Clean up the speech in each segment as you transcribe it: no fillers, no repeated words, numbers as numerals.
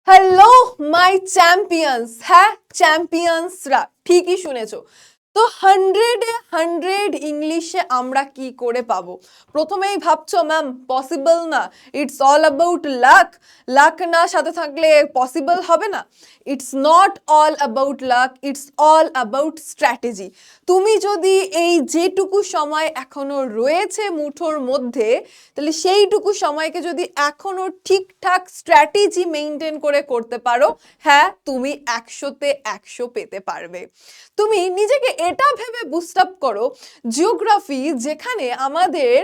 Hello my champions. হ্যাঁ, চ্যাম্পিয়ন্সরা ঠিকই শুনেছো। তো 100 ইংলিশে আমরা কি করে পাবো? প্রথমেই ভাবছো ম্যাম পসিবল না, it's all about lakh. Lakh না সাথে থাকলে পসিবল হবে না। It's not all about lakh, it's all about strategy. তুমি যদি এই যেটুকু সময় এখনো রয়েছে মুঠোর মধ্যে, তাহলে সেইটুকু সময়কে যদি এখনো ঠিকঠাক স্ট্র্যাটেজি মেনটেন করে করতে পারো, হ্যাঁ তুমি 100তে 100 পেতে পারবে। তুমি নিজেকে এটা ভেবে বুস্ট আপ করো, জিওগ্রাফি যেখানে আমাদের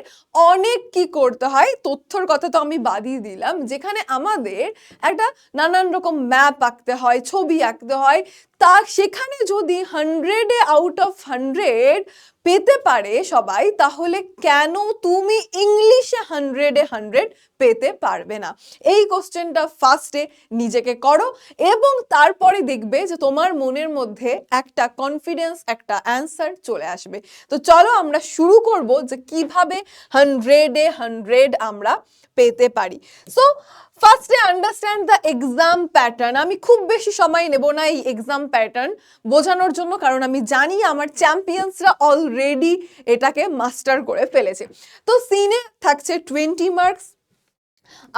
অনেক কি করতে হয়, তথ্যর কথা তো আমি বাদই দিলাম, যেখানে আমাদের একটা নানান রকম ম্যাপ আঁকতে হয়, ছবি আঁকতে হয়, তা সেখানে যদি 100-এ আউট অফ 100 পেতে পারে সবাই, তাহলে কেন তুমি ইংলিশে 100-এ 100 পেতে পারবে না? এই কোশ্চেনটা ফার্স্টে নিজেকে করো এবং তারপরে দেখবে যে তোমার মনের মধ্যে একটা কনফিডেন্স, একটা অ্যান্সার চলে আসবে। তো চলো আমরা শুরু করব যে কিভাবে 100-এ 100 আমরা পেতে পারি। সো ফার্স্টে আন্ডারস্ট্যান্ড দ্য এক্সাম প্যাটার্ন। আমি খুব বেশি সময় নেব না এই এক্সাম প্যাটার্ন বোঝানোর জন্য, কারণ আমি জানি আমার চ্যাম্পিয়ন্সরা অলরেডি এটাকে মাস্টার করে ফেলেছে। তো সিনে থাকছে 20 মার্কস,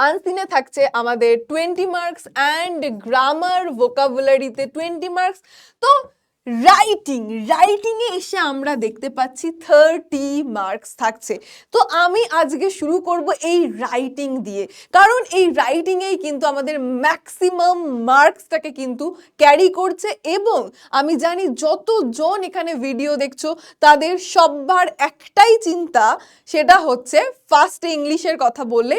আনসিনে থাকছে আমাদের 20 মার্কস অ্যান্ড গ্রামার ভোকাবুলারিতে 20 মার্কস। তো রাইটিংয়ে এসে আমরা দেখতে পাচ্ছি 30 মার্কস থাকছে। তো আমি আজকে শুরু করব এই রাইটিং দিয়ে, কারণ এই রাইটিংয়েই কিন্তু আমাদের ম্যাক্সিমাম মার্কসটাকে কিন্তু ক্যারি করছে। এবং আমি জানি যতজন এখানে ভিডিও দেখছো তাদের সবার একটাই চিন্তা, সেটা হচ্ছে ফার্স্টে ইংলিশের কথা বললে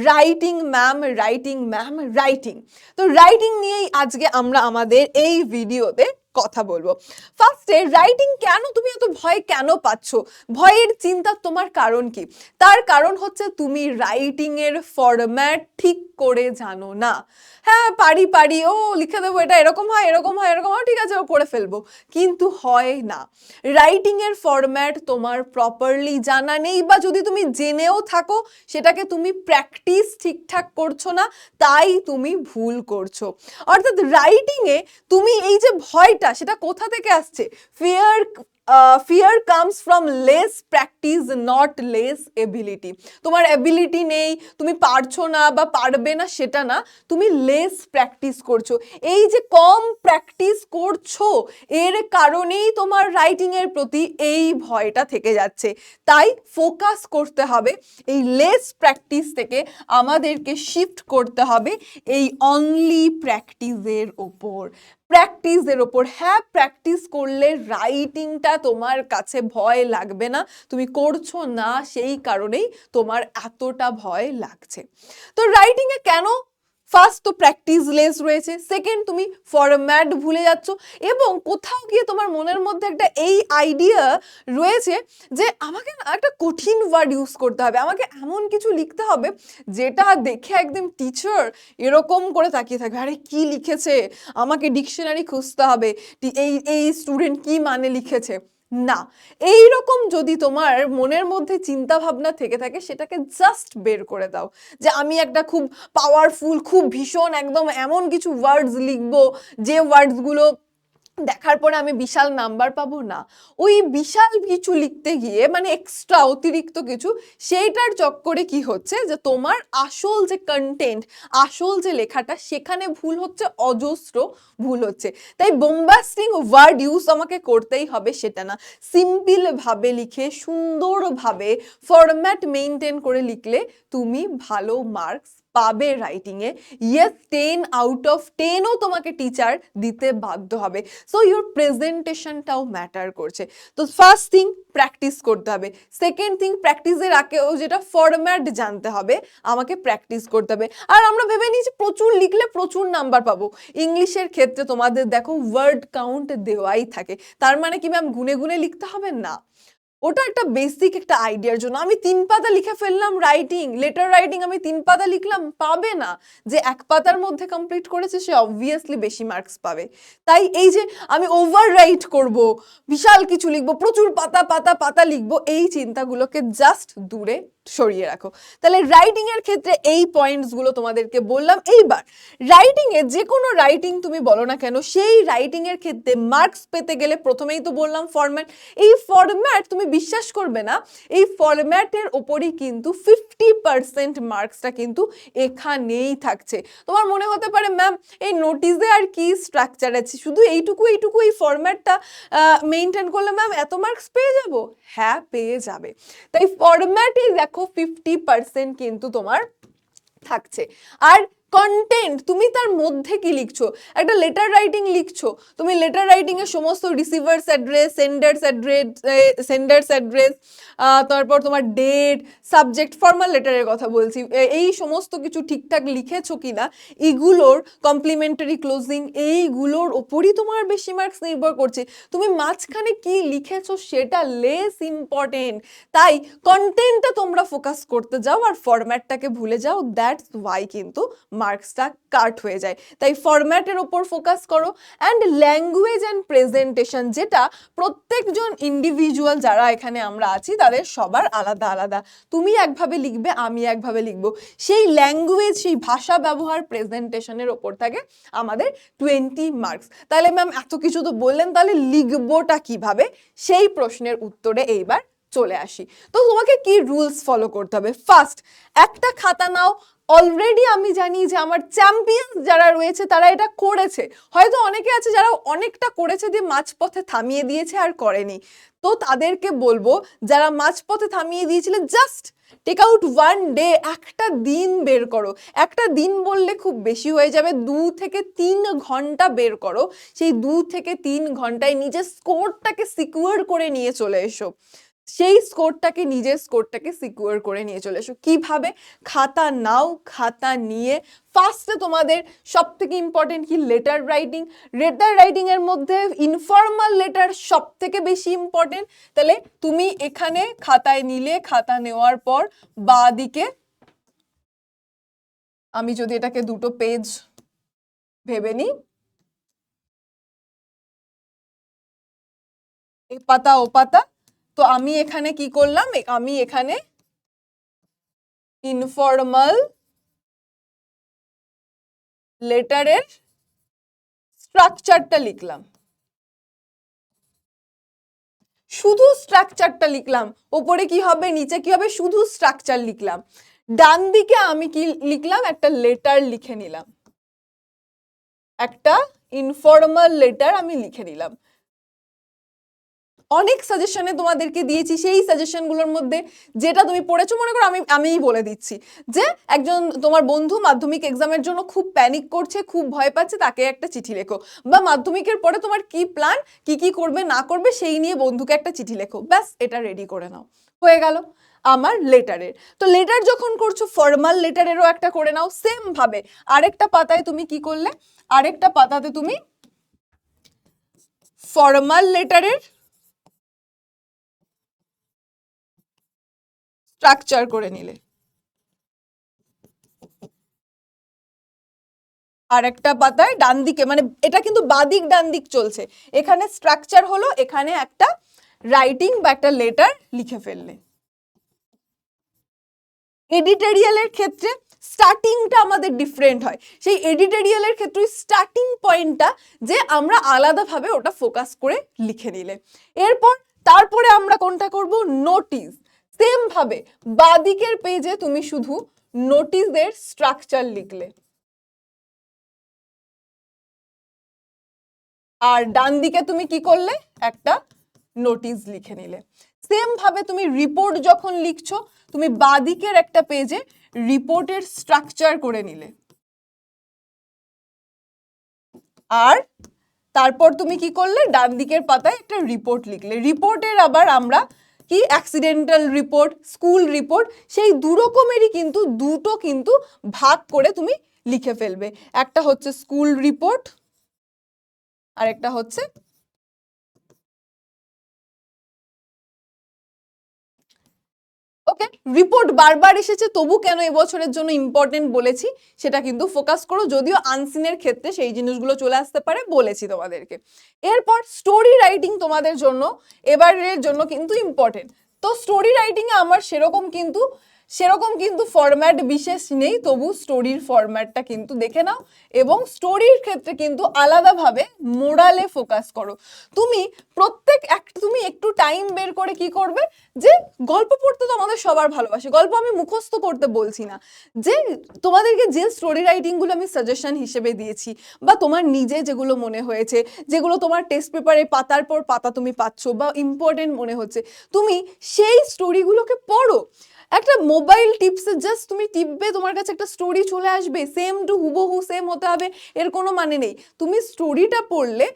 writing ma'am, writing ma'am, writing. তো রাইটিং নিয়েই আজকে আমরা আমাদের এই ভিডিওতে কথা বলবো। ফার্স্টে রাইটিং কেন তুমি এত ভয় কেন পাচ্ছ, ভয়ের চিন্তা তোমার কারণ কি? তার কারণ হচ্ছে তুমি রাইটিং এর ফরম্যাট ঠিক করে জানো না। হ্যাঁ পারি ও লিখে দেবো, এটা এরকম হয় এরকম হয় এরকম হয়, ঠিক আছে ও করে ফেলবো, কিন্তু হয় না। রাইটিং এর ফরম্যাট তোমার প্রপারলি জানা নেই, বা যদি তুমি জেনেও থাকো সেটাকে তুমি প্র্যাকটিস ঠিকঠাক করছো না, তাই তুমি ভুল করছো। অর্থাৎ রাইটিংয়ে তুমি এই যে ভয়টা, সেটা কোথা থেকে আসছে? Fear comes from less practice, not less ability. তোমার এবিলিটি নেই, তুমি পারছো না বা পারবে না সেটা না, তুমি লেস প্র্যাকটিস করছো। এই যে কম প্র্যাকটিস করছো, এর কারণেই তোমার রাইটিং এর প্রতি এই ভয়টা থেকে যাচ্ছে। তাই ফোকাস করতে হবে এই লেস প্র্যাকটিস থেকে, আমাদেরকে শিফট করতে হবে এই অনলি প্র্যাকটিসের ওপর। হ্যাঁ প্র্যাকটিস করলে রাইটিংটা তোমার কাছে ভয় লাগবে না, তুমি করছো না সেই কারণেই তোমার এতটা ভয় লাগছে। তো রাইটিংয়ে কেন? ফার্স্ট তো প্র্যাকটিস লেস রয়েছে, সেকেন্ড তুমি ফরম্যাট ভুলে যাচ্ছ, এবং কোথাও গিয়ে তোমার মনের মধ্যে একটা এই আইডিয়া রয়েছে যে আমাকে না একটা কঠিন ওয়ার্ড ইউজ করতে হবে, আমাকে এমন কিছু লিখতে হবে যেটা দেখে একদম টিচার এরকম করে তাকিয়ে থাকবে, আরে কি লিখেছে, আমাকে ডিকশনারি খুঁজতে হবে, এই স্টুডেন্ট কি মানে লিখেছে। না, এই রকম যদি তোমার মনের মধ্যে চিন্তা ভাবনা থেকে থাকে, সেটাকে জাস্ট বের করে দাও যে আমি একটা খুব পাওয়ারফুল, খুব ভীষণ একদম এমন কিছু ওয়ার্ডস লিখবো যে ওয়ার্ডসগুলো দেখার পরে আমি বিশাল নাম্বার পাবো। না, ওই বিশাল কিছু লিখতে গিয়ে মানে এক্সট্রা অতিরিক্ত কিছু, সেইটার চক্করে কি হচ্ছে যে তোমার আসল যে কন্টেন্ট, আসল যে লেখাটা, সেখানে ভুল হচ্ছে, অজস্র ভুল হচ্ছে। তাই বোম্বাস্টিং ওয়ার্ড ইউজ আমাকে করতেই হবে সেটা না, সিম্পল ভাবে লিখে সুন্দরভাবে ফরম্যাট মেনটেন করে লিখলে তুমি ভালো মার্কস পাবে রাইটিংয়ে। ইয়েস 10 আউট অফ 10ও তোমাকে টিচার দিতে বাধ্য হবে। সো ইউর প্রেজেন্টেশনটাও ম্যাটার করছে। তো ফার্স্ট থিং প্র্যাকটিস করতে হবে, সেকেন্ড থিং প্র্যাকটিসের আগেও যেটা ফরম্যাট জানতে হবে, আমাকে প্র্যাকটিস করতে হবে। আর আমরা ভেবে নিই যে প্রচুর লিখলে প্রচুর নাম্বার পাবো। ইংলিশের ক্ষেত্রে তোমাদের দেখো ওয়ার্ড কাউন্ট দেওয়াই থাকে, তার মানে কি ম্যাম গুনে গুনে লিখতে হবে না, ওটা একটা বেসিক একটা আইডিয়ার জন্য। আমি 3 পাতা লিখে ফেললাম রাইটিং, লেটার রাইটিং আমি 3 পাতা লিখলাম, পাবে না। যে 1 পাতার মধ্যে কমপ্লিট করেছে সে অবভিয়াসলি বেশি মার্কস পাবে। তাই এই যে আমি ওভার রাইট করবো, বিশাল কিছু লিখবো, প্রচুর পাতা পাতা পাতা লিখবো, এই চিন্তাগুলোকে জাস্ট দূরে সরিয়ে রাখো। তাহলে রাইটিং এর ক্ষেত্রে এই পয়েন্টস গুলো তোমাদেরকে বললাম। এইবার রাইটিং এ যে কোনো রাইটিং তুমি বলো না কেন, সেই রাইটিং এর ক্ষেত্রে মার্কস পেতে গেলে প্রথমেই তো বললাম ফরম্যাট। এই ফরম্যাট তুমি বিশ্বাস করবে না, এই ফরম্যাটের ওপরই কিন্তু 50% মার্কসটা কিন্তু এখানেই থাকছে। তোমার মনে হতে পারে ম্যাম এই নোটিশে আর কি স্ট্রাকচার আছে, শুধু এইটুকু এই ফরম্যাটটা মেইনটেইন করলে ম্যাম এত মার্কস পেয়ে যাব? হ্যাঁ, পেয়ে যাবে। তাই ফরম্যাটে দেখো 50% কিন্তু তোমার থাকছে। আর কন্টেন্ট তুমি তার মধ্যে কি লিখছো, একটা লেটার রাইটিং লিখছো, তুমি লেটার রাইটিং এর সমস্ত রিসিভার্স অ্যাড্রেস, সেন্ডার্স অ্যাড্রেস, তারপর তোমার ডেট, সাবজেক্ট, ফর্মাল লেটারের কথা বলছি, এই সমস্ত কিছু ঠিকঠাক লিখেছো কিনা, এগুলোর কমপ্লিমেন্টারি ক্লোজিং, এইগুলোর ওপরই তোমার বেশি মার্কস নির্ভর করছে। তুমি মাঝখানে কি লিখেছো সেটা লেস ইম্পর্টেন্ট। তাই কন্টেন্টটা তোমরা ফোকাস করতে যাও আর ফরম্যাটটাকে ভুলে যাও, দ্যাটস ওয়াই কিন্তু মার্কসটা কাট হয়ে যায়। তাই ফরম্যাটের ওপর ফোকাস করো। অ্যান্ড ল্যাঙ্গুয়েজ অ্যান্ড প্রেজেন্টেশন, যেটা প্রত্যেকজন ইন্ডিভিজুয়াল যারা এখানে আমরা আছি তাদের সবার আলাদা আলাদা, তুমি একভাবে লিখবে, আমি একভাবে লিখবো, সেই ল্যাঙ্গুয়েজ, সেই ভাষা ব্যবহার, প্রেজেন্টেশনের ওপর থাকে আমাদের 20 মার্কস। তাহলে ম্যাম এত কিছু তো বললেন, তাহলে লিখবোটা কিভাবে, সেই প্রশ্নের উত্তরে এইবার চলে আসি। তো তোমাকে কি রুলস ফলো করতে হবে? ফার্স্ট, একটা খাতা নাও। অলরেডি আমি জানি যে আমার চ্যাম্পিয়ন যারা রয়েছে তারা এটা করেছে, হয়তো অনেকে আছে যারা অনেকটা করেছে দিয়ে মাঝপথে থামিয়ে দিয়েছে আর করেনি। তো তাদেরকে বলবো, যারা মাঝপথে থামিয়ে দিয়েছিলে, জাস্ট টেক আউট 1 ডে, একটা দিন বের করো। একটা দিন বললে খুব বেশি হয়ে যাবে, 2 থেকে 3 ঘন্টা বের করো। সেই 2 থেকে 3 ঘন্টায় নিজের স্কোরটাকে সিকিউর করে নিয়ে চলে এসো। সেই নিজের স্কোরটাকে সিকিউর করে নিয়ে চলে এসো। কিভাবে? খাতা নাও, খাতা নিয়ে ফার্স্টে তোমাদের সব থেকে ইম্পর্টেন্ট কি, লেটার রাইটিং। লেটার রাইটিং এর মধ্যে ইনফর্মাল লেটার সব থেকে বেশি ইম্পর্টেন্ট। তাহলে তুমি এখানে খাতায় নিলে, খাতা নেওয়ার পর বাঁ দিকে, আমি যদি এটাকে দুটো পেজ ভেবে নিই, এ পাতা ও পাতা, তো আমি এখানে কি করলাম, আমি এখানে ইনফর্মাল লেটারের স্ট্রাকচারটা লিখলাম, শুধু স্ট্রাকচারটা লিখলাম। ওপরে কি হবে, নিচে কি হবে, শুধু স্ট্রাকচার লিখলাম। ডান দিকে আমি কি লিখলাম, একটা লেটার লিখে নিলাম, একটা ইনফর্মাল লেটার আমি লিখে নিলাম। অনেক সাজেশনে তোমাদেরকে দিয়েছি, সেই সাজেশনগুলোর মধ্যে যেটা তুমি পড়েছো, মনে করো আমিই বলে দিচ্ছি যে একজন তোমার বন্ধু মাধ্যমিক এক্সামের জন্য খুব প্যানিক করছে, খুব ভয় পাচ্ছে, তাকে একটা চিঠি লেখো। বা মাধ্যমিকের পরে তোমার কি প্ল্যান, কি করবে না করবে সেই নিয়ে বন্ধুকে একটা চিঠি লেখো, ব্যাস এটা রেডি করে নাও, হয়ে গেল আমার লেটারের। তো লেটার যখন করছো, ফর্মাল লেটারেরও একটা করে নাও। সেম ভাবে আরেকটা পাতায় তুমি কি করলে, আরেকটা পাতাতে তুমি ফর্মাল লেটারের স্ট্রাকচার করে নিলে, আর একটা পাতায় ডান দিকে, মানে এটা কিন্তু বাদিক ডান দিক চলছে, এখানে স্ট্রাকচার হলো, এখানে একটা রাইটিং বা একটা লেটার লিখে ফেললে। এডিটোরিয়ালের ক্ষেত্রে স্টার্টিংটা আমাদের ডিফারেন্ট হয়, সেই এডিটোরিয়ালের ক্ষেত্রে স্টার্টিং পয়েন্টটা যে আমরা আলাদাভাবে ওটা ফোকাস করে লিখে নিলে। এরপর তারপরে আমরা কোনটা করব, নোটিস। সেম ভাবে বাদিকের পেজে তুমি শুধু নোটিসের স্ট্রাকচার লিখলে, আর ডান দিকে তুমি কি করলে, একটা নোটিস লিখে নিলে। সেম ভাবে তুমি রিপোর্ট যখন লিখছো, তুমি বাদিকের একটা পেজে রিপোর্টের স্ট্রাকচার করে নিলে, আর তারপর তুমি কি করলে, ডান দিকের পাতায় একটা রিপোর্ট লিখলে। রিপোর্টের আবার আমরা কি, অ্যাক্সিডেন্টাল রিপোর্ট, স্কুল রিপোর্ট, সেই দু রকমেরই কিন্তু দুটো কিন্তু ভাগ করে তুমি লিখে ফেলবে। একটা হচ্ছে স্কুল রিপোর্ট, আর একটা হচ্ছে ওকে রিপোর্ট। বারবার এসেছে, তবু কেন এবছরের জন্য ইম্পর্টেন্ট বলেছি সেটা কিন্তু ফোকাস করো, যদিও আনসিনের ক্ষেত্রে সেই জিনিসগুলো চলে আসতে পারে, বলেছি তোমাদেরকে। এরপর স্টোরি রাইটিং তোমাদের জন্য এবারের জন্য কিন্তু ইম্পর্টেন্ট। তো স্টোরি রাইটিং এ আমার সেরকম কিন্তু সেরকম কিন্তু ফরম্যাট বিশেষ নেই, তবু স্টোরির ফরম্যাটটা কিন্তু দেখে নাও এবং স্টোরির ক্ষেত্রে কিন্তু আলাদাভাবে মোরালে ফোকাস করো। তুমি তুমি একটু টাইম বের করে কি করবে, যে গল্প পড়তে তো আমাদের সবার ভালোবাসে, গল্প আমি মুখস্থ করতে বলছি না, যে তোমাদেরকে যে স্টোরি রাইটিং গুলো আমি সাজেশন হিসেবে দিয়েছি বা তোমার নিজে যেগুলো মনে হয়েছে, যেগুলো তোমার টেস্ট পেপারে পাতার পর পাতা তুমি পাচ্ছ বা ইম্পর্টেন্ট মনে হচ্ছে, তুমি সেই স্টোরিগুলোকে পড়ো। একটা মোবাইল টিপসে জাস্ট তুমি টিপবে, তোমার কাছে একটা স্টোরি চলে আসবে, সেম টু হুবহু সেম হতে হবে এর কোনো মানে নেই। তুমি স্টোরিটা পড়লে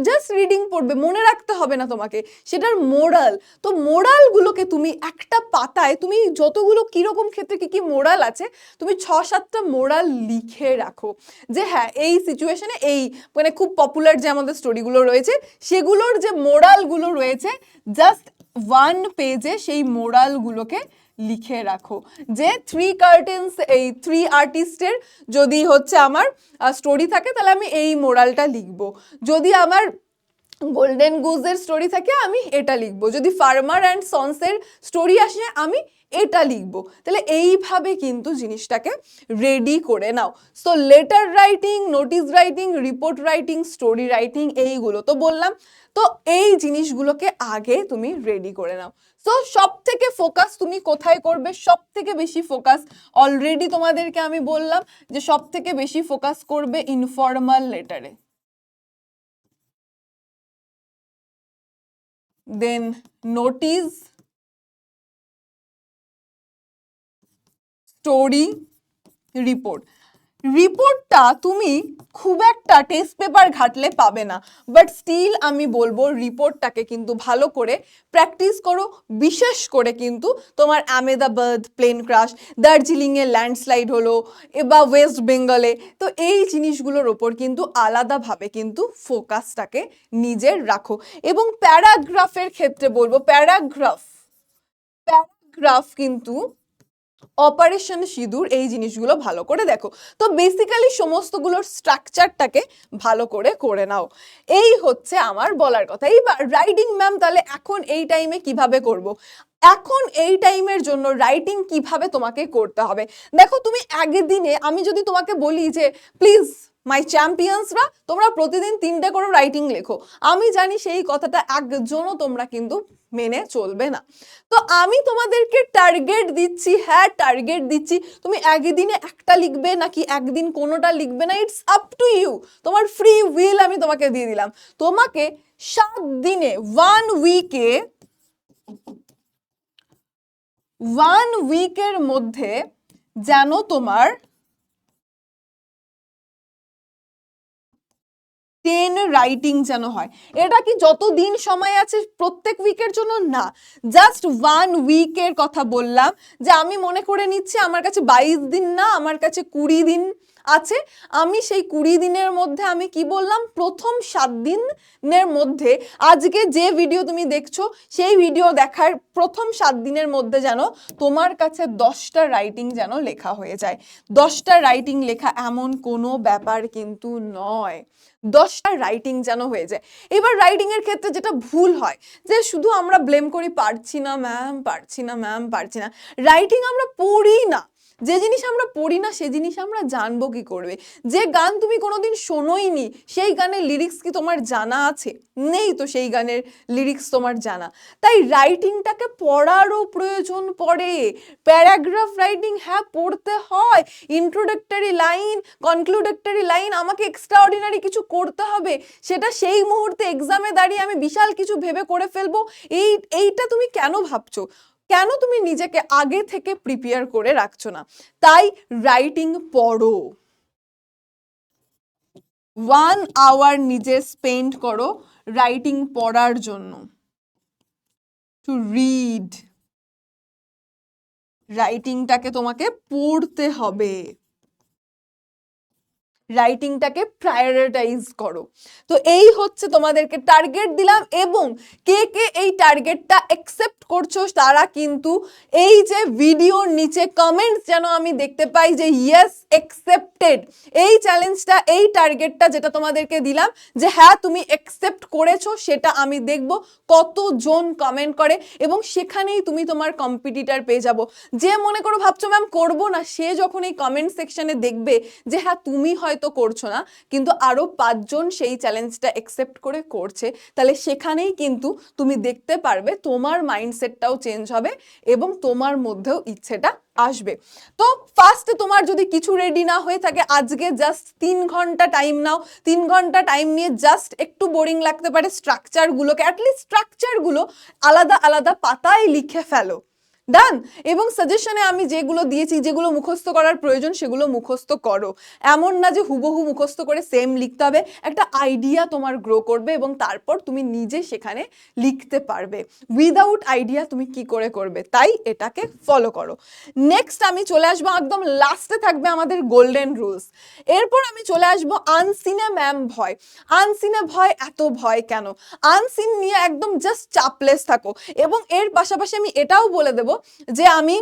জাস্ট রিডিং পড়বে, মনে রাখতে হবে না তোমাকে সেটার মোরাল। তো মোরালগুলোকে তুমি একটা পাতায়, তুমি যতগুলো কীরকম ক্ষেত্রে কী কী মোরাল আছে, তুমি 6-7টা মোরাল লিখে রাখো, যে হ্যাঁ এই সিচুয়েশনে এই, মানে খুব পপুলার যে আমাদের স্টোরিগুলো রয়েছে সেগুলোর যে মোরালগুলো রয়েছে, জাস্ট 1 পেজে সেই মোরালগুলোকে লিখে রাখো। যে 3 কার্টেন্স, এই 3 আর্টিস্টের যদি হচ্ছে আমার স্টোরি থাকে তাহলে আমি এই মোরালটা লিখবো, যদি আমার গোল্ডেন গুজের স্টোরি থাকে আমি এটা লিখবো, যদি ফার্মার অ্যান্ড সন্সের স্টোরি আসে আমি এটা লিখবো। তাহলে এইভাবে কিন্তু জিনিসটাকে রেডি করে নাও। So letter writing, notice writing, report writing, story writing, এইগুলো তো বললাম। তো এই জিনিসগুলোকে আগে তুমি রেডি করে নাও। সো সব থেকে ফোকাস তুমি কোথায় করবে, সব থেকে বেশি ফোকাস অলরেডি তোমাদেরকে আমি বললাম যে সব থেকে বেশি ফোকাস করবে ইনফর্মাল লেটারে, দেন নোটিস, স্টোরি, রিপোর্ট। রিপোর্টটা তুমি খুব একটা টেস্ট পেপার ঘাটলে পাবে না, বাট স্টিল আমি বলবো রিপোর্টটাকে কিন্তু ভালো করে প্র্যাকটিস করো। বিশেষ করে কিন্তু তোমার আহমেদাবাদ প্লেন ক্রাশ, দার্জিলিংয়ে ল্যান্ডস্লাইড হলো বা ওয়েস্ট বেঙ্গলে, তো এই জিনিসগুলোর ওপর কিন্তু আলাদাভাবে কিন্তু ফোকাসটাকে নিজের রাখো। এবং প্যারাগ্রাফের ক্ষেত্রে বলবো, প্যারাগ্রাফ কিন্তু অপারেশন সিঁদুর, এই জিনিসগুলো ভালো করে দেখো। তো বেসিক্যালি সমস্তগুলোর স্ট্রাকচারটাকে ভালো করে করে নাও, এই হচ্ছে আমার বলার কথা। এইবার রাইটিং ম্যাম তাহলে এখন এই টাইমে কিভাবে করব, এখন এই টাইমের জন্য রাইটিং কিভাবে তোমাকে করতে হবে। দেখো তুমি আগের দিনে আমি যদি তোমাকে বলি যে প্লিজ মাই চ্যাম্পিয়ন্সরা তোমরা প্রতিদিন 3টে করে রাইটিং লেখো, আমি জানি সেই কথাটা একজনও তোমরা কিন্তু মেনে চলবে না। তো আমি তোমাদেরকে টার্গেট দিচ্ছি, হ্যাঁ টার্গেট দিচ্ছি, তুমি একদিনে একটা লিখবে নাকি একদিন কোনোটা লিখবে না, ইটস আপ টু ইউ, তোমার ফ্রি উইল আমি তোমাকে দিয়ে দিলাম। তোমাকে 7 দিনে 1 উইকের মধ্যে যেন তোমার 10 রাইটিং যেন হয়। এটা কি যতদিন সময় আছে প্রত্যেক উইকের জন্য না, জাস্ট 1 উইকের কথা বললাম, যে আমি মনে করে নিচ্ছি আমার কাছে 22 দিন না, আমার কাছে 20 দিন আছে, আমি সেই 20 দিনের মধ্যে আমি কি বললাম, প্রথম 7 দিনের মধ্যে আজকে যে ভিডিও তুমি দেখছো সেই ভিডিও দেখার প্রথম 7 দিনের মধ্যে যেন তোমার কাছে 10টা রাইটিং যেন লেখা হয়ে যায়। 10টা রাইটিং লেখা এমন কোনো ব্যাপার কিন্তু নয়, 10টা রাইটিং যেন হয়ে যায়। এবার রাইটিং এর ক্ষেত্রে যেটা ভুল হয়, যে শুধু আমরা ব্লেম করি পারছি না ম্যাম, পারছি না ম্যাম, পারছি না। রাইটিং আমরা পড়ি না, যে জিনিস আমরা পড়ি না সে জিনিস আমরা জানবো কি করবে। যে গান তুমি কোনোদিন শোনোইনি সেই গানের লিরিক্স কি তোমার জানা আছে? নেই তো সেই গানের লিরিক্স তোমার জানা। তাই রাইটিংটাকে পড়ারও প্রয়োজন পড়ে। প্যারাগ্রাফ রাইটিং হ্যাঁ পড়তে হয়, ইন্ট্রোডাক্টরি লাইন, কনক্লুডাক্টরি লাইন, আমাকে এক্সট্রাঅর্ডিনারি কিছু করতে হবে, সেটা সেই মুহূর্তে এক্সামে দাঁড়িয়ে আমি বিশাল কিছু ভেবে করে ফেলবো, এইটা তুমি কেন ভাবছো? কেন তুমি নিজেকে আগে থেকে প্রিপেয়ার করে রাখছো না? তাই রাইটিং পড়ো, 1 আওয়ার নিজে স্পেন্ড করো রাইটিং পড়ার জন্য, টু রিড। রাইটিংটাকে তোমাকে পড়তে হবে। রাইটিংটাকে প্রায়োরিটাইজ করো। তো এই হচ্ছে তোমাদেরকে টার্গেট দিলাম, এবং কে কে এই টার্গেটটা অ্যাকসেপ্ট করছো তারা কিন্তু এই যে ভিডিওর নিচে কমেন্টস যেন আমি দেখতে পাই যে ইয়েস অ্যাকসেপ্টেড, এই চ্যালেঞ্জটা, এই টার্গেটটা যেটা তোমাদেরকে দিলাম যে হ্যাঁ তুমি অ্যাকসেপ্ট করেছো, সেটা আমি দেখব কতজন কমেন্ট করে, এবং সেখানেই তুমি তোমার কম্পিটিটার পেয়ে যাবো। যে মনে করো ভাবছো ম্যাম করবো না, সে যখন এই কমেন্ট সেকশনে দেখবে যে হ্যাঁ তুমি হয়তো করছো না কিন্তু আরো 5 জন সেই চ্যালেঞ্জটা অ্যাকসেপ্ট করে করছে, তাহলে সেখানেই কিন্তু তুমি দেখতে পারবে তোমার মাইন্ডসেটটাও চেঞ্জ হবে এবং তোমার মধ্যেও ইচ্ছেটা আসবে। তো ফার্স্ট তোমার যদি কিছু রেডি না হয়ে থাকে, আজকে জাস্ট 3 ঘন্টা টাইম নাও। 3 ঘন্টা টাইম নিয়ে জাস্ট একটু বোরিং লাগতে পারে, স্ট্রাকচারগুলোকে অ্যাটলিস্ট স্ট্রাকচারগুলো আলাদা আলাদা পাতায় লিখে ফেলো। ডান। এবং সাজেশনে আমি যেগুলো দিয়েছি, যেগুলো মুখস্থ করার প্রয়োজন সেগুলো মুখস্থ করো। এমন না যে হুবহু মুখস্থ করে সেম লিখতে হবে, একটা আইডিয়া তোমার গ্রো করবে এবং তারপর তুমি নিজে সেখানে লিখতে পারবে। উইদাউট আইডিয়া তুমি কি করে করবে, তাই এটাকে ফলো করো। নেক্সট আমি চলে আসবো, একদম লাস্টে থাকবে আমাদের গোল্ডেন রুলস। এরপর আমি চলে আসবো আনসিনে ম্যাম ভয়। আনসিনে ভয়, এত ভয় কেন? আনসিন নিয়ে একদম জাস্ট চাপলেস থাকো। এবং এর পাশাপাশি আমি এটাও বলে দেবো যে আমি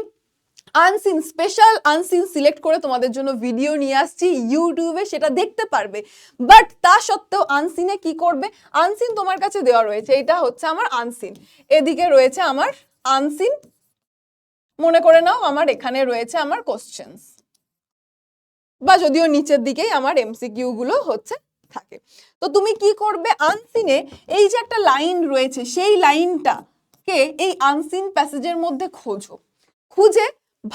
আনসিন, স্পেশাল আনসিন সিলেক্ট করে তোমাদের জন্য ভিডিও নিয়ে আসছি ইউটিউবে, সেটা দেখতে পারবে। বাট তা সত্ত্বেও আনসিনে কি করবে, আনসিন তোমার কাছে দেওয়া রয়েছে, এটা হচ্ছে আমার আনসিন, এদিকে রয়েছে আমার আনসিন, মনে করে নাও আমার এখানে রয়েছে আমার কোশ্চেন্স, বা যদিও নিচের দিকেই আমার এমসিকিউ গুলো হচ্ছে থাকে। তো তুমি কি করবে, আনসিনে এই যে একটা লাইন রয়েছে সেই লাইনটাকে এই আনসিন প্যাসেজের মধ্যে খোঁজো, খুঁজে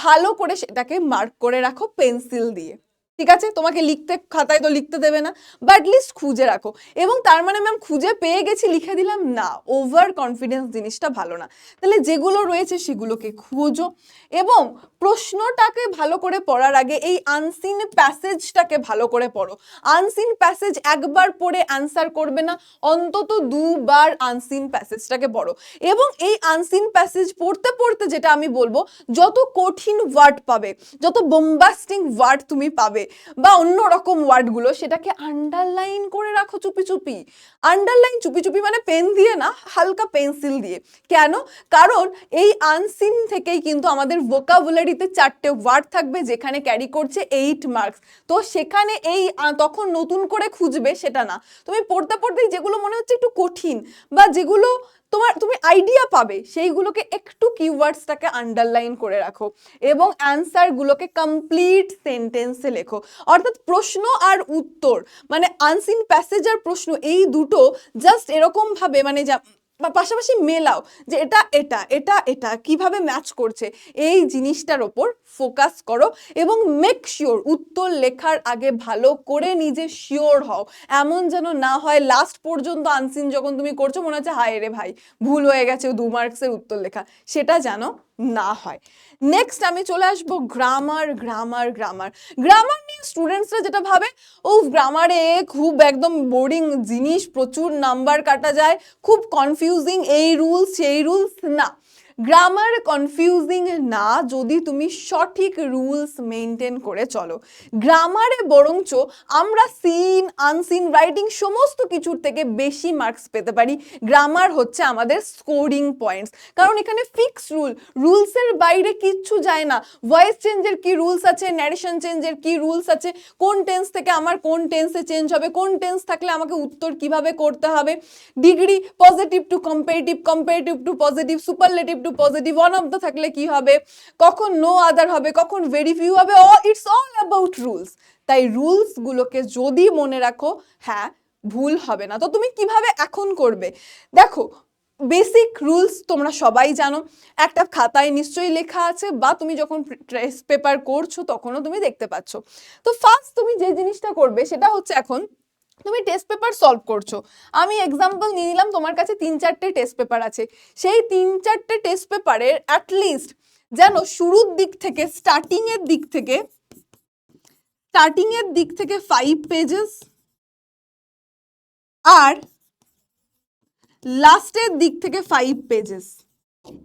ভালো করে সেটাকে মার্ক করে রাখো পেন্সিল দিয়ে। ঠিক আছে, তোমাকে লিখতে, খাতায় তো লিখতে দেবে না, বাট লিস্ট খুঁজে রাখো। এবং তার মানে ম্যাম খুঁজে পেয়ে গেছি লিখে দিলাম না, ওভার কনফিডেন্স জিনিসটা ভালো না। তাহলে যেগুলো রয়েছে সেগুলোকে খোঁজো, এবং প্রশ্নটাকে ভালো করে পড়ার আগে এই আনসিন প্যাসেজটাকে ভালো করে পড়ো। আনসিন প্যাসেজ একবার পড়ে অ্যান্সার করবে না, অন্তত 2 বার আনসিন প্যাসেজটাকে পড়ো। এবং এই আনসিন প্যাসেজ পড়তে পড়তে যেটা আমি বলবো, যত কঠিন ওয়ার্ড পাবে, যত বোম্বাস্টিং ওয়ার্ড তুমি পাবে বা অন্য রকম ওয়ার্ডগুলো, সেটাকে আন্ডারলাইন করে রাখো চুপি চুপি। আন্ডারলাইন চুপি চুপি মানে পেন দিয়ে না, হালকা পেন্সিল দিয়ে। কেন? কারণ এই আনসিন থেকেই কিন্তু আমাদের ভোকাবুলারিতে 4টে ওয়ার্ড থাকবে, যেখানে ক্যারি করছে 8 মার্কস। তো সেখানে এই তখন নতুন করে খুঁজবে সেটা না, তুমি পড়তে পড়তেই যেগুলো মনে হচ্ছে একটু কঠিন বা যেগুলো তুমি আইডিয়া পাবে, সেইগুলোকে একটু কিওয়ার্ডসটাকে আন্ডারলাইন করে রাখো, এবং অ্যান্সারগুলোকে কমপ্লিট সেন্টেন্সে লেখো। অর্থাৎ প্রশ্ন আর উত্তর, মানে আনসিন প্যাসেজ আর প্রশ্ন, এই দুটো জাস্ট এরকম ভাবে মানে বা পাশাপাশি মেলাও যে এটা এটা এটা এটা কিভাবে ম্যাচ করছে, এই জিনিসটার ওপর ফোকাস করো। এবং মেক শিওর উত্তর লেখার আগে ভালো করে নিজে শিওর হও, এমন যেন না হয় লাস্ট পর্যন্ত আনসিন যখন তুমি করছো মনে হচ্ছে হায় রে ভাই ভুল হয়ে গেছে 2 মার্কসের উত্তর লেখা, সেটা যেন না হয়। নেক্সট আমি চলে আসবো গ্রামার। গ্রামার গ্রামার গ্রামার নিয়ে স্টুডেন্টসরা যেটা ভাবে, ও গ্রামারে খুব একদম বোরিং জিনিস, প্রচুর নাম্বার কাটা যায়, খুব কনফিউজিং, এই রুলস সেই রুলস। না, গ্রামার কনফিউজিং না যদি তুমি সঠিক রুলস মেনটেন করে চলো। গ্রামারে বরঞ্চ আমরা সিন, আনসিন, রাইটিং সমস্ত কিছুর থেকে বেশি মার্কস পেতে পারি। গ্রামার হচ্ছে আমাদের স্কোরিং পয়েন্টস, কারণ এখানে ফিক্স রুলসের বাইরে কিচ্ছু যায় না। ভয়েস চেঞ্জের কি রুলস আছে, ন্যারেশন চেঞ্জের কি রুলস আছে, কোন টেন্স থেকে আমার কোন টেন্সে চেঞ্জ হবে, কোন টেন্স থাকলে আমাকে উত্তর কিভাবে করতে হবে, degree positive to comparative, comparative to positive, superlative to positive, one of the থাকলে কি হবে, কখন নো আদার হবে, কখন ভেরি ফিউ হবে, ইটস অল অ্যাবাউট রুলস। তাই রুলস গুলোকে যদি মনে রাখো, হ্যাঁ ভুল হবে না। তো তুমি কিভাবে এখন করবে, দেখো বেসিক রুলস তোমরা সবাই জানো, একটা খাতায় নিশ্চয়ই লেখা আছে, বা তুমি যখন টেস্ট পেপার করছো তখনও তুমি দেখতে পাচ্ছ। তো ফার্স্ট তুমি যে জিনিসটা করবে সেটা হচ্ছে, এখন তুমি টেস্ট পেপার সলভ করছো, আমি এক্সাম্পল নিয়ে নিলাম তোমার কাছে 3-4টে টেস্ট পেপার আছে, সেই 3-4টে টেস্ট পেপারের অ্যাটলিস্ট যেন শুরুর দিক থেকে, স্টার্টিং এর দিক থেকে 5 পেজেস আর লাস্টের দিক থেকে 5 পেজেস,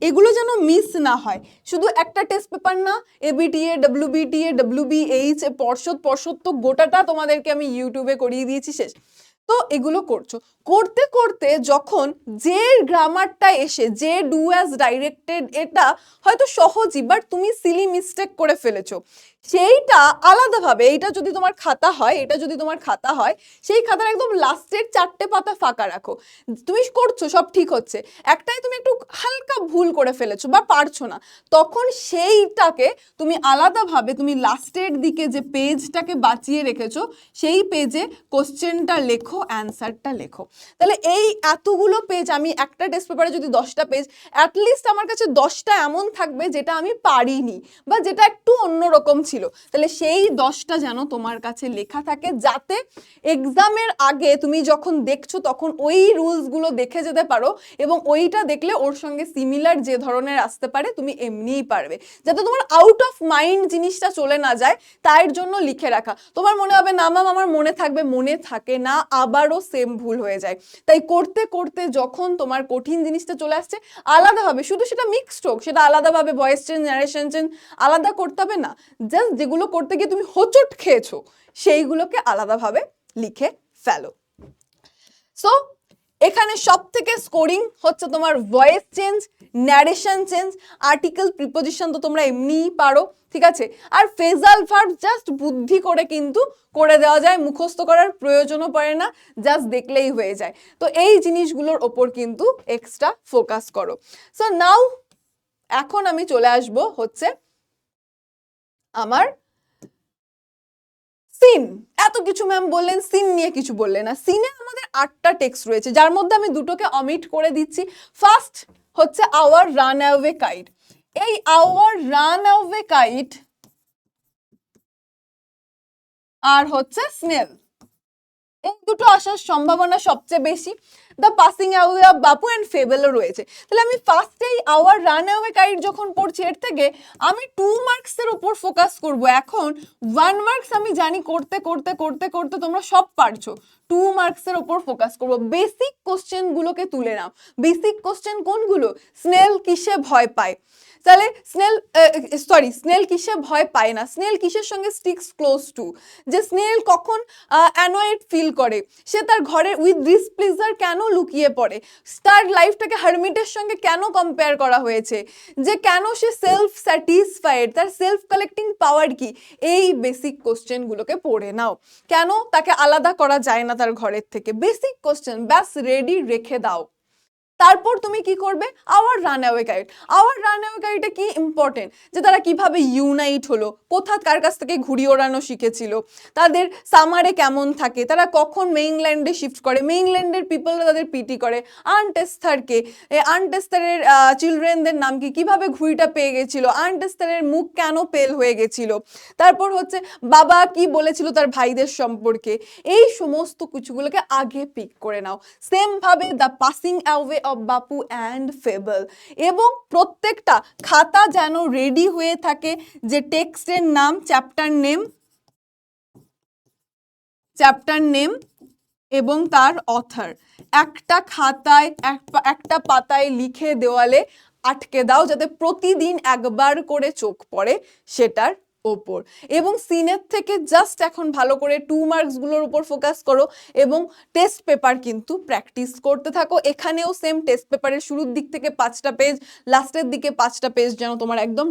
এগুলো যেন মিস না হয়। শুধু একটা টেস্ট পেপার না, এবিটিএ, ডব্লিউবিটিএ, ডব্লিউবিএইচ, পর্ষদ তো গোটাটা তোমাদেরকে আমি ইউটিউবে করিয়ে দিয়েছি, শেষ। তো এগুলো করছো, করতে করতে যখন যে গ্রামারটা এসে যে ডু অ্যাজ ডাইরেক্টেড, এটা হয়তো সহজই, বাট তুমি সিলি মিস্টেক করে ফেলেছো, সেইটা আলাদাভাবে, এইটা যদি তোমার খাতা হয়, এটা যদি তোমার খাতা হয়, সেই খাতার একদম লাস্টের 4টে পাতা ফাঁকা রাখো। তুমি করছো, সব ঠিক হচ্ছে, একটাই তুমি একটু হালকা ভুল করে ফেলেছো বা পারছো না, তখন সেইটাকে তুমি আলাদাভাবে, তুমি লাস্টের দিকে যে পেজটাকে বাঁচিয়ে রেখেছো, সেই পেজে কোশ্চেনটা লেখো, অ্যান্সারটা লেখো। তাহলে এই এতগুলো পেজ, আমি একটা টেস্ট পেপারে যদি 10টা পেজ, অ্যাটলিস্ট আমার কাছে 10টা এমন থাকবে যেটা আমি পারিনি বা যেটা একটু অন্যরকম ছিল। তাহলে সেই 10টা যেন তোমার কাছে লেখা থাকে, যাতে এক্সামের আগে তুমি যখন দেখছো তখন ওই রুলসগুলো দেখে যেতে পারো, এবং ওইটা দেখলে ওর সঙ্গে সিমিলার যে ধরনের আসতে পারে তুমি এমনিই পারবে, যাতে তোমার আউট অফ মাইন্ড জিনিসটা চলে না যায়, তার জন্য লিখে রাখা। তোমার মনে হবে না ম্যাম আমার মনে থাকবে, মনে থাকে না, আবারও সেম ভুল হয়ে যায়। তাই করতে করতে যখন তোমার কঠিন জিনিসটা চলে আসছে, আলাদাভাবে, শুধু সেটা মিক্সড হোক, সেটা আলাদাভাবে ভয়েস চেঞ্জ, ন্যারেশন চেঞ্জ আলাদা করতে হবে না, জাস্ট যেগুলো করতে গিয়ে তুমি হোঁচট খেয়েছো সেইগুলোকে আলাদাভাবে লিখে ফেলো। সো এখানে সব থেকে স্কোরিং হচ্ছে তোমার voice change, narration change, article, preposition তো তোমরা এমনিই পারো, ঠিক আছে। আর ফ্রেজাল ভার্ব জাস্ট বুদ্ধি করে কিন্তু করে দেওয়া যায়, মুখস্থ করার প্রয়োজনও পড়ে না, জাস্ট দেখলেই হয়ে যায়। তো এই জিনিসগুলোর ওপর কিন্তু এক্সট্রা ফোকাস করো। সো নাও এখন আমি চলে আসবো হচ্ছে আমার সিন। এত কিছু ম্যাম বললেন, সিন নিয়ে কিছু বললেন না। সিনে আমাদের 8টা টেক্সট রয়েছে, যার মধ্যে আমি দুটোকে অমিট করে দিচ্ছি। ফার্স্ট হচ্ছে আওয়ার রান অ্যাওয়ে কাইট। এই আওয়ার রান অ্যাওয়ে কাইট আর হচ্ছে স্নেল, এই দুটো আসার সম্ভাবনা সবচেয়ে বেশি। The passing away of Bapu and ফেবেলও রয়েছে। তাহলে আমি ফার্স্টেই আওয়ার রান অ্যাওয়ে কাইট যখন পড়ছি, এর থেকে আমি 2 মার্কসের উপর ফোকাস করব। এখন 1 মার্কস আমি জানি করতে করতে করতে করতে তোমরা সব পারছো, 2 মার্কসের উপর ফোকাস করব। বেসিক কোশ্চেন গুলোকে তুলে নাও। বেসিক কোশ্চেন কোনগুলো? স্নেল কিসে ভয় পায়, তাহলে স্নেল কিসে ভয় পায় না, স্নেল কিসের সঙ্গে স্টিক্স ক্লোজ টু, যে স্নেল কখন অ্যানয়েড ফিল করে, সে তার ঘরে উইথ ডিসপ্লেজার কেন লুকিয়ে পড়ে, তার লাইফটাকে হারমিটের সঙ্গে কেন কম্পেয়ার করা হয়েছে, যে কেন সে সেলফ স্যাটিসফাইড, তার সেলফ কালেক্টিং পাওয়ার কি। এই বেসিক কোশ্চেনগুলোকে পড়ে নাও। কেন তাকে আলাদা করা যায় না তার ঘরের থেকে, বেসিক কোশ্চেন ব্যাস রেডি রেখে দাও। তারপর তুমি কি করবে? Our run away guide. Our run away গাইডে কি ইম্পর্টেন্ট, যে তারা কিভাবে ইউনাইট হলো, কার কাছ থেকে ঘুড়ি ওড়ানো শিখেছিল, তাদের সামারে কেমন থাকে, তারা কখন মেইনল্যান্ডে শিফট করে, মেইনল্যান্ডের পিপলরা তাদের পিটি করে, আন্ট এস্থারকে, আন্ট এস্থারের চিলড্রেনদের নাম কি, কিভাবে ঘুড়িটা পেয়ে গেছিল, আন্ট এস্থারের মুখ কেন পেল হয়ে গেছিল, তারপর হচ্ছে বাবা কি বলেছিল তার ভাইদের সম্পর্কে। এই সমস্ত কিছুগুলোকে আগে পিক করে নাও। সেম ভাবে the passing away of Bapu and fable, এবং প্রত্যেকটা খাতা যেন রেডি হয়ে থাকে, যে টেক্সটের নাম, চ্যাপ্টার নেম এবং তার অথর একটা খাতায়, একটা পাতায় লিখে দেওয়ালে আটকে দাও, যাতে প্রতিদিন একবার করে চোখ পড়ে সেটার ওপর। এবং সিনের থেকে জাস্ট এখন ভালো করে 2 মার্কসগুলোর উপর ফোকাস করো, এবং টেস্ট পেপার কিন্তু প্র্যাকটিস করতে থাকো। এখানেও সেম, টেস্ট পেপারের শুরুর দিক থেকে 5টা পেজ, লাস্টের দিকে 5টা পেজ যেন তোমার একদম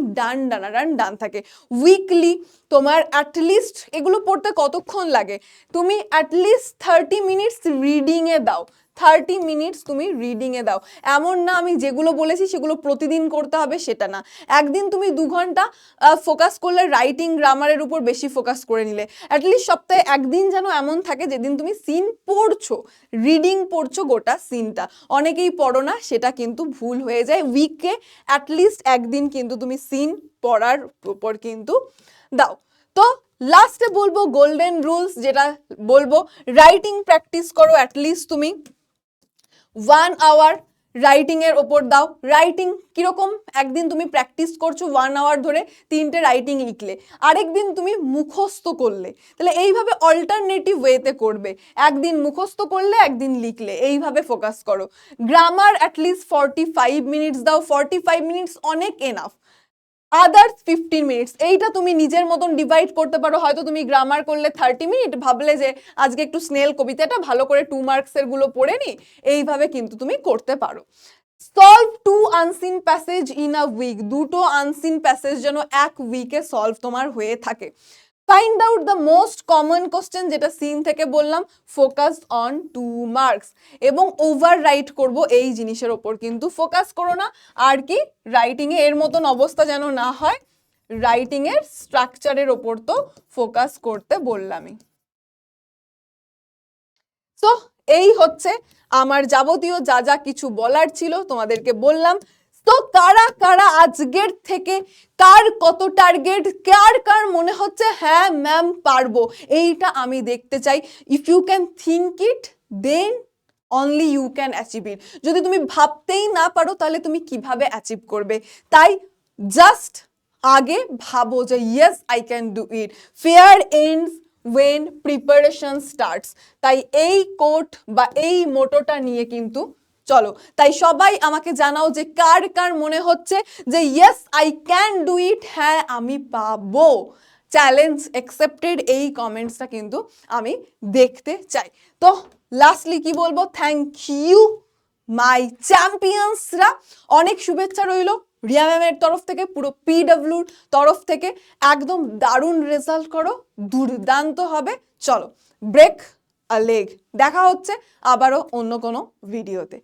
ডান থাকে। উইকলি তোমার অ্যাটলিস্ট এগুলো পড়তে কতক্ষণ লাগে, তুমি অ্যাটলিস্ট 30 মিনিটস রিডিংয়ে দাও। 30 মিনিটস তুমি রিডিংয়ে দাও। এমন না আমি যেগুলো বলেছি সেগুলো প্রতিদিন করতে হবে, সেটা না। একদিন তুমি 2 ঘন্টা ফোকাস করলে রাইটিং, গ্রামারের উপর বেশি ফোকাস করে নিলে, অ্যাটলিস্ট সপ্তাহে একদিন যেন এমন থাকে যেদিন তুমি সিন পড়ছো, রিডিং পড়ছো গোটা সিনটা। অনেকেই পড়ো না, সেটা কিন্তু ভুল হয়ে যায়। উইকে অ্যাটলিস্ট একদিন কিন্তু তুমি সিন পড়ার উপর কিন্তু দাও। তো লাস্টে বলবো গোল্ডেন রুলস, যেটা বলবো রাইটিং প্র্যাকটিস করো অ্যাটলিস্ট তুমি 1 আওয়ার রাইটিং এর ওপর দাও। রাইটিং কিরকম, একদিন তুমি প্র্যাকটিস করছো 1 আওয়ার ধরে 3টে রাইটিং লিখলে, আরেকদিন তুমি মুখস্থ করলে, তাহলে এইভাবে অল্টারনেটিভ ওয়েতে করবে, একদিন মুখস্থ করলে একদিন লিখলে, এইভাবে ফোকাস করো। গ্রামার অ্যাটলিস্ট 45 মিনিটস দাও, 45 মিনিটস অনেক এনাফ। আদার্স 15 মিনিটস, এইটা তুমি নিজের মতন ডিভাইড করতে পারো। হয়তো তুমি গ্রামার করলে 30 মিনিট, ভাবলে যে আজকে একটু স্নেল কবিতাটা ভালো করে 2 মার্কসের গুলো পড়ে নি, এইভাবে কিন্তু তুমি করতে পারো। Solve 2 unseen passage in a week, 2টো আনসিন প্যাসেজ যেন এক উইকে সলভ তোমার হয়ে থাকে। Find out the most common question, যেটা সিন থেকে বললাম, ফোকাস অন 2 মার্কস, এবং ওভার রাইট করবো এই জিনিসের ওপর কিন্তু ফোকাস করো না। আর কি, রাইটিং এ এর মতন অবস্থা যেন না হয়, রাইটিং এর স্ট্রাকচারের ওপর তো ফোকাস করতে বললামই। তো এই হচ্ছে আমার যাবতীয় যা যা কিছু বলার ছিল তোমাদেরকে বললাম। তো কারা কারা আজকের থেকে, কার কত টার্গেট, কার কার মনে হচ্ছে হ্যাঁ ম্যাম পারবো, এইটা আমি দেখতে চাই। If you can think it then only you can achieve it. যদি তুমি ভাবতেই না পারো তাহলে তুমি কিভাবে অ্যাচিভ করবে? তাই জাস্ট আগে ভাবো যে yes I can do it, fair ends when preparation starts। তাই এই কোট বা এই মোটোটা নিয়ে কিন্তু চলো। তাই সবাই আমাকে জানাও যে কার কার মনে হচ্ছে যে yes I can do it, হ্যাঁ আমি পাবো, চ্যালেঞ্জ অ্যাকসেপ্টেড, এই কমেন্টসটা কিন্তু আমি দেখতে চাই। তো লাস্টলি কি বলবো, থ্যাংক ইউ মাই চ্যাম্পিয়ন্সরা, অনেক শুভেচ্ছা রইল রিয়া ম্যামের তরফ থেকে, পুরো পিডব্লিউর তরফ থেকে। একদম দারুণ রেজাল্ট করো, দুর্দান্ত হবে। চলো ব্রেক আ লেগ, দেখা হচ্ছে আবারও অন্য কোনো ভিডিওতে।